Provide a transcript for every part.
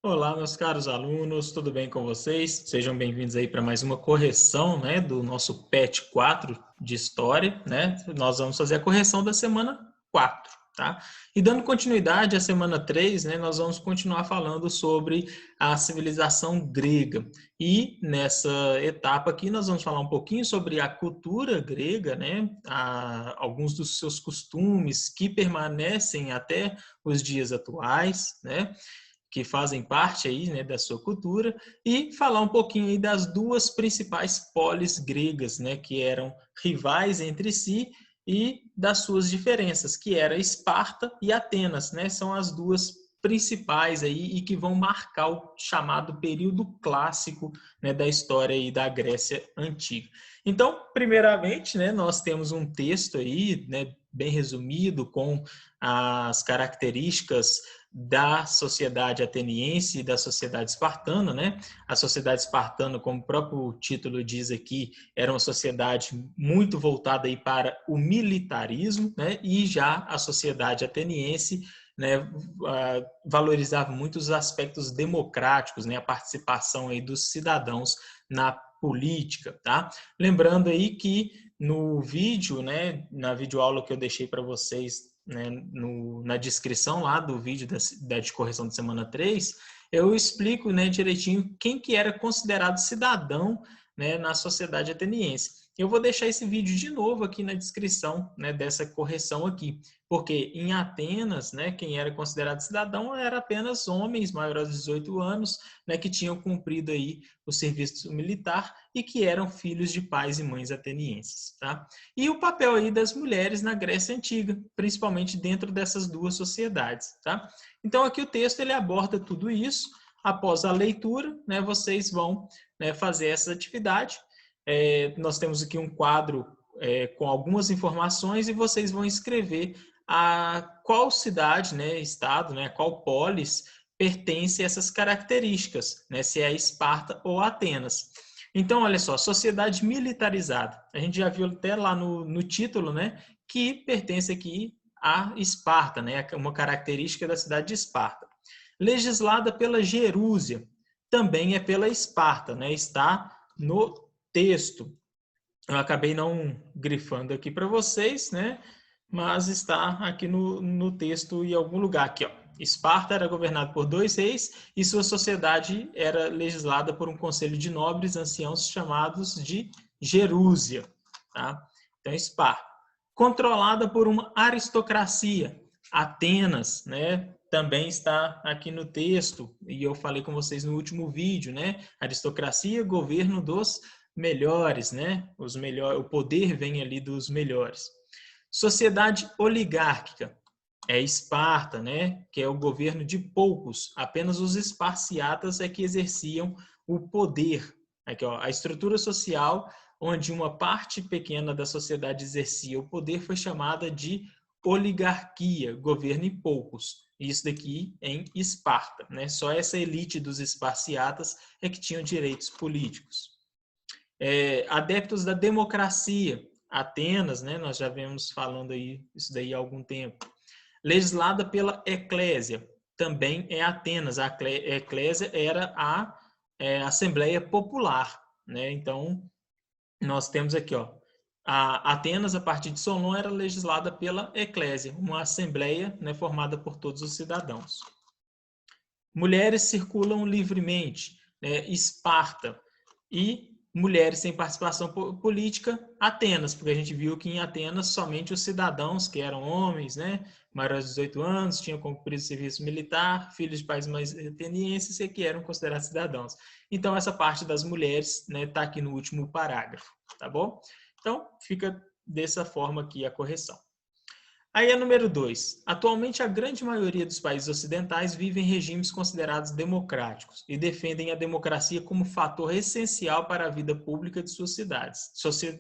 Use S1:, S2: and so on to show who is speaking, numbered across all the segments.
S1: Olá, meus caros alunos, tudo bem com vocês? Sejam bem-vindos aí para mais uma correção, do nosso PET 4 de História, Nós vamos fazer a correção da semana 4, tá? E dando continuidade à semana 3, nós vamos continuar falando sobre a civilização grega. E nessa etapa aqui nós vamos falar um pouquinho sobre a cultura grega, alguns dos seus costumes que permanecem até os dias atuais, que fazem parte aí, da sua cultura, e falar um pouquinho aí das duas principais polis gregas, que eram rivais entre si e das suas diferenças, que era Esparta e Atenas, São as duas principais aí e que vão marcar o chamado período clássico, da história aí da Grécia Antiga. Então, primeiramente, nós temos um texto aí, bem resumido com as características da sociedade ateniense e da sociedade espartana, A sociedade espartana, como o próprio título diz aqui, era uma sociedade muito voltada aí para o militarismo, E já a sociedade ateniense, valorizava muito os aspectos democráticos, A participação aí dos cidadãos na política, tá? Lembrando aí que no vídeo, na videoaula que eu deixei para vocês, na descrição lá do vídeo da de correção de semana 3, eu explico, direitinho quem que era considerado cidadão, na sociedade ateniense. Eu vou deixar esse vídeo de novo aqui na descrição, dessa correção aqui, porque em Atenas, quem era considerado cidadão era apenas homens maiores de 18 anos, que tinham cumprido aí o serviço militar e que eram filhos de pais e mães atenienses, tá? E o papel aí das mulheres na Grécia Antiga, principalmente dentro dessas duas sociedades, tá? Então aqui o texto ele aborda tudo isso. Após a leitura, vocês vão fazer essa atividade. Nós temos aqui um quadro com algumas informações e vocês vão escrever a qual cidade, estado, qual polis pertence a essas características, se é Esparta ou Atenas. Então, olha só, sociedade militarizada. A gente já viu até lá no título, que pertence aqui a Esparta, uma característica da cidade de Esparta. Legislada pela Gerúsia, também é pela Esparta, está no texto. Eu acabei não grifando aqui para vocês, mas está aqui no texto em algum lugar. Aqui, ó. Esparta era governado por 2 reis e sua sociedade era legislada por um conselho de nobres anciãos chamados de Gerúsia. Tá? Então, Esparta. Controlada por uma aristocracia. Atenas, também está aqui no texto, e eu falei com vocês no último vídeo, Aristocracia, governo dos melhores, o poder vem ali dos melhores. Sociedade oligárquica é Esparta, que é o governo de poucos. Apenas os esparciatas é que exerciam o poder. Aqui, ó, a estrutura social onde uma parte pequena da sociedade exercia o poder foi chamada de oligarquia, governo em poucos. Isso daqui em Esparta, Só essa elite dos esparciatas é que tinham direitos políticos. Adeptos da democracia, Atenas, nós já vemos falando aí isso daí há algum tempo. Legislada pela Eclésia, também é Atenas. A Eclésia era a Assembleia Popular, Então, nós temos aqui, ó, a Atenas, a partir de Solon, era legislada pela Eclésia, uma assembleia formada por todos os cidadãos. Mulheres circulam livremente, Esparta, e mulheres sem participação política, Atenas, porque a gente viu que em Atenas somente os cidadãos, que eram homens, maiores de 18 anos, tinham cumprido o serviço militar, filhos de pais mais atenienses e que eram considerados cidadãos. Então, essa parte das mulheres está aqui no último parágrafo, tá bom? Então, fica dessa forma aqui a correção. Aí a número 2. Atualmente, a grande maioria dos países ocidentais vive em regimes considerados democráticos e defendem a democracia como fator essencial para a vida pública de suas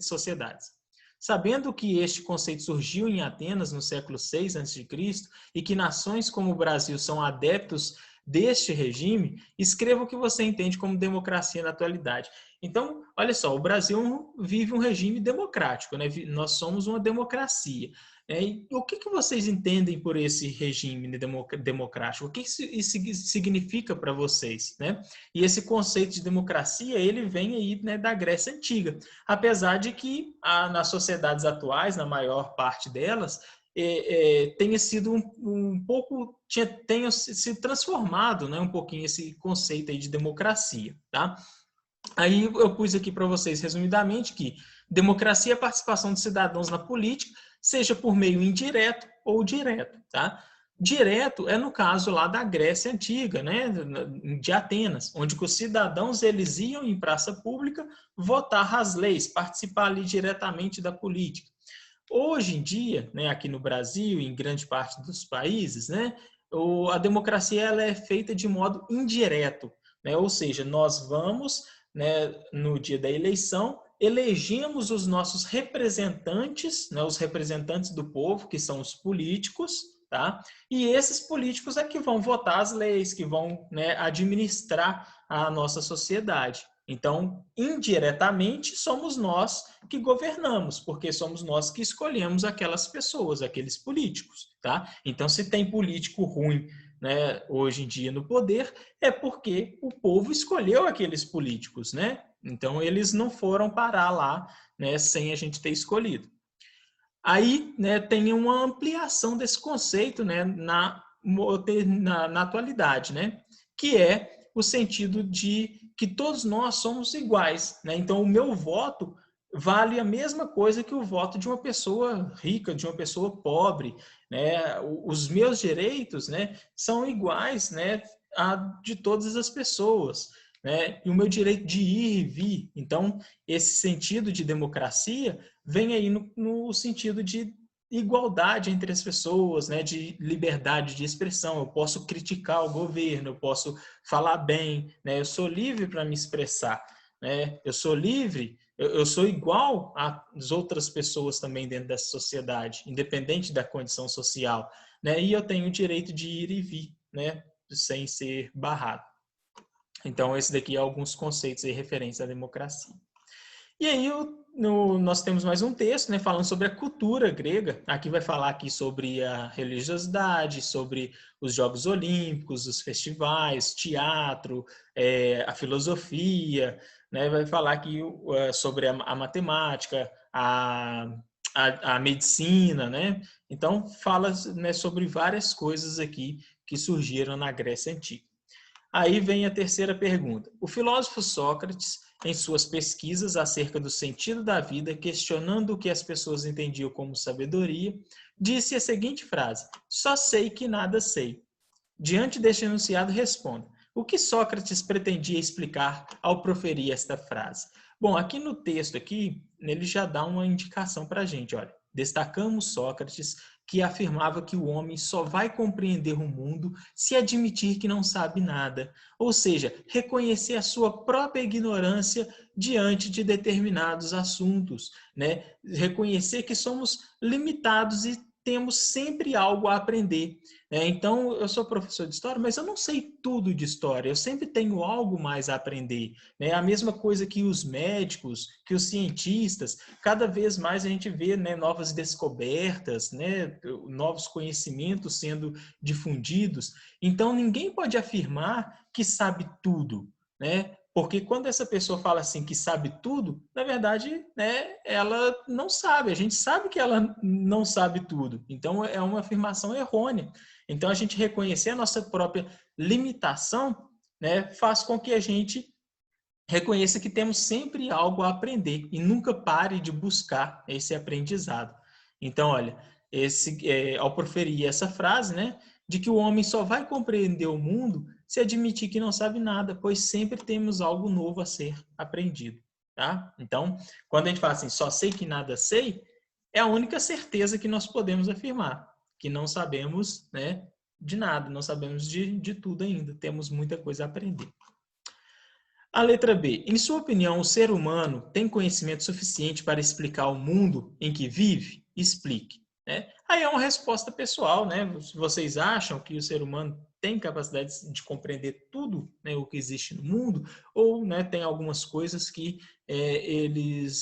S1: sociedades. Sabendo que este conceito surgiu em Atenas no século VI a.C. e que nações como o Brasil são adeptos deste regime, escreva o que você entende como democracia na atualidade. Então, olha só, o Brasil vive um regime democrático, né? Nós somos uma democracia. E o que vocês entendem por esse regime democrático? O que isso significa para vocês, né? E esse conceito de democracia, ele vem aí, né, da Grécia Antiga. Apesar de que nas sociedades atuais, na maior parte delas, tenha sido um pouco, tenha se transformado, né, um pouquinho esse conceito aí de democracia, tá? Aí eu pus aqui para vocês, resumidamente, que democracia é a participação dos cidadãos na política, seja por meio indireto ou direto, tá? Direto é no caso lá da Grécia Antiga, né, de Atenas, onde os cidadãos eles iam em praça pública votar as leis, participar ali diretamente da política. Hoje em dia, né, aqui no Brasil e em grande parte dos países, né, a democracia ela é feita de modo indireto, né, ou seja, nós vamos, né, no dia da eleição, elegemos os nossos representantes, né, os representantes do povo, que são os políticos, tá? E esses políticos é que vão votar as leis, que vão, né, administrar a nossa sociedade. Então, indiretamente, somos nós que governamos, porque somos nós que escolhemos aquelas pessoas, aqueles políticos, tá? Então, se tem político ruim, né, hoje em dia no poder, é porque o povo escolheu aqueles políticos, né? Então, eles não foram parar lá, né, sem a gente ter escolhido. Aí, né, tem uma ampliação desse conceito, né, na atualidade, né, que é o sentido de que todos nós somos iguais, né? Então, o meu voto vale a mesma coisa que o voto de uma pessoa rica, de uma pessoa pobre, né? Os meus direitos, né, são iguais, né, a de todas as pessoas, né? E o meu direito de ir e vir. Então, esse sentido de democracia vem aí no sentido de igualdade entre as pessoas, né, de liberdade de expressão. Eu posso criticar o governo, eu posso falar bem, né, eu sou livre para me expressar, né, eu sou livre, eu sou igual às outras pessoas também dentro dessa sociedade, independente da condição social, né, e eu tenho o direito de ir e vir, né, sem ser barrado. Então, esse daqui é alguns conceitos aí referentes à democracia. E aí nós temos mais um texto, né, falando sobre a cultura grega. Aqui vai falar aqui sobre a religiosidade, sobre os Jogos Olímpicos, os festivais, teatro, a filosofia, né, vai falar aqui sobre a matemática, a medicina, né? Então fala, né, sobre várias coisas aqui que surgiram na Grécia Antiga. Aí vem a terceira pergunta. O filósofo Sócrates, em suas pesquisas acerca do sentido da vida, questionando o que as pessoas entendiam como sabedoria, disse a seguinte frase: só sei que nada sei. Diante deste enunciado, responda: o que Sócrates pretendia explicar ao proferir esta frase? Bom, aqui no texto aqui, ele já dá uma indicação para a gente, olha. Destacamos Sócrates, que afirmava que o homem só vai compreender o mundo se admitir que não sabe nada, ou seja, reconhecer a sua própria ignorância diante de determinados assuntos, né? Reconhecer que somos limitados e temos sempre algo a aprender. Então, eu sou professor de história, mas eu não sei tudo de história, eu sempre tenho algo mais a aprender. É a mesma coisa que os médicos, que os cientistas, cada vez mais a gente vê, né, novas descobertas, né, novos conhecimentos sendo difundidos. Então, ninguém pode afirmar que sabe tudo, né? Porque quando essa pessoa fala assim que sabe tudo, na verdade, né, ela não sabe. A gente sabe que ela não sabe tudo. Então, é uma afirmação errônea. Então, a gente reconhecer a nossa própria limitação, né, faz com que a gente reconheça que temos sempre algo a aprender e nunca pare de buscar esse aprendizado. Então, olha, ao proferir essa frase, né, de que o homem só vai compreender o mundo se admitir que não sabe nada, pois sempre temos algo novo a ser aprendido, tá? Então, quando a gente fala assim, só sei que nada sei, é a única certeza que nós podemos afirmar, que não sabemos, né, de nada, não sabemos de tudo ainda, temos muita coisa a aprender. A letra B. Em sua opinião, o ser humano tem conhecimento suficiente para explicar o mundo em que vive? Explique. Né? Aí é uma resposta pessoal, né? Vocês acham que o ser humano tem capacidade de compreender tudo, né, o que existe no mundo, ou, né, tem algumas coisas que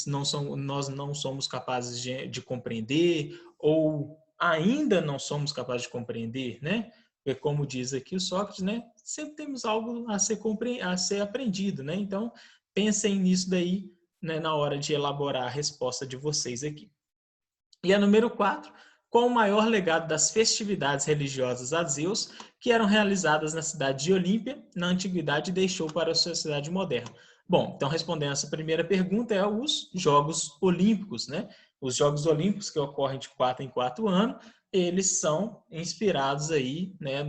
S1: nós não somos capazes de compreender, ou ainda não somos capazes de compreender, né? Porque, como diz aqui o Sócrates, né, sempre temos algo a ser aprendido, né? Então, pensem nisso daí, né, na hora de elaborar a resposta de vocês aqui. E a número 4, qual o maior legado das festividades religiosas a Zeus que eram realizadas na cidade de Olímpia, na antiguidade, e deixou para a sociedade moderna? Bom, então respondendo essa primeira pergunta é os Jogos Olímpicos, né? Os Jogos Olímpicos que ocorrem de 4 em 4 anos, eles são inspirados aí, né,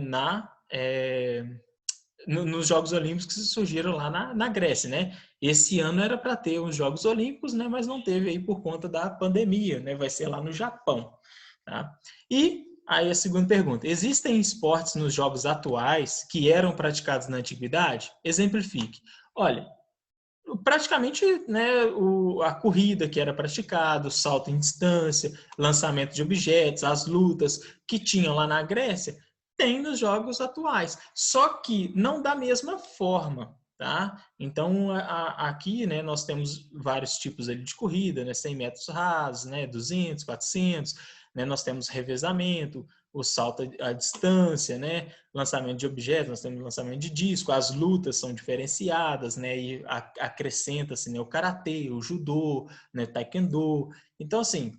S1: nos Jogos Olímpicos que surgiram lá na Grécia, né? Esse ano era para ter os Jogos Olímpicos, né? Mas não teve aí por conta da pandemia, né? Vai ser lá no Japão, tá? E aí a segunda pergunta: existem esportes nos jogos atuais que eram praticados na antiguidade? Exemplifique. Olha, praticamente, né, a corrida que era praticada, o salto em distância, lançamento de objetos, as lutas que tinham lá na Grécia, tem nos jogos atuais, só que não da mesma forma, tá? Então, aqui, né, nós temos vários tipos ali de corrida, né, 100 metros rasos, né, 200, 400, né, nós temos revezamento, o salto à distância, né, lançamento de objetos, nós temos lançamento de disco, as lutas são diferenciadas, né, e acrescenta-se, né, o karatê, o judô, né, taekwondo. Então, assim,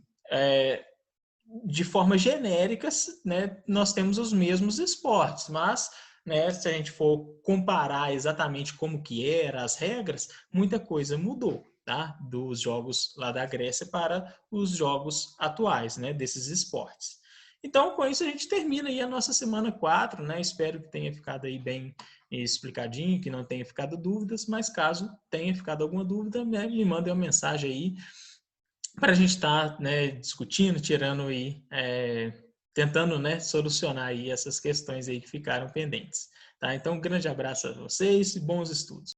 S1: de forma genérica, né, nós temos os mesmos esportes, mas, né, se a gente for comparar exatamente como que eram as regras, muita coisa mudou, tá? Dos jogos lá da Grécia para os jogos atuais, né, desses esportes. Então, com isso, a gente termina aí a nossa semana 4, né? Espero que tenha ficado aí bem explicadinho, que não tenha ficado dúvidas, mas caso tenha ficado alguma dúvida, né, me mandem uma mensagem aí para a gente estar, né, discutindo, tirando aí, tentando, né, solucionar aí essas questões aí que ficaram pendentes. Tá? Então, um grande abraço a vocês e bons estudos.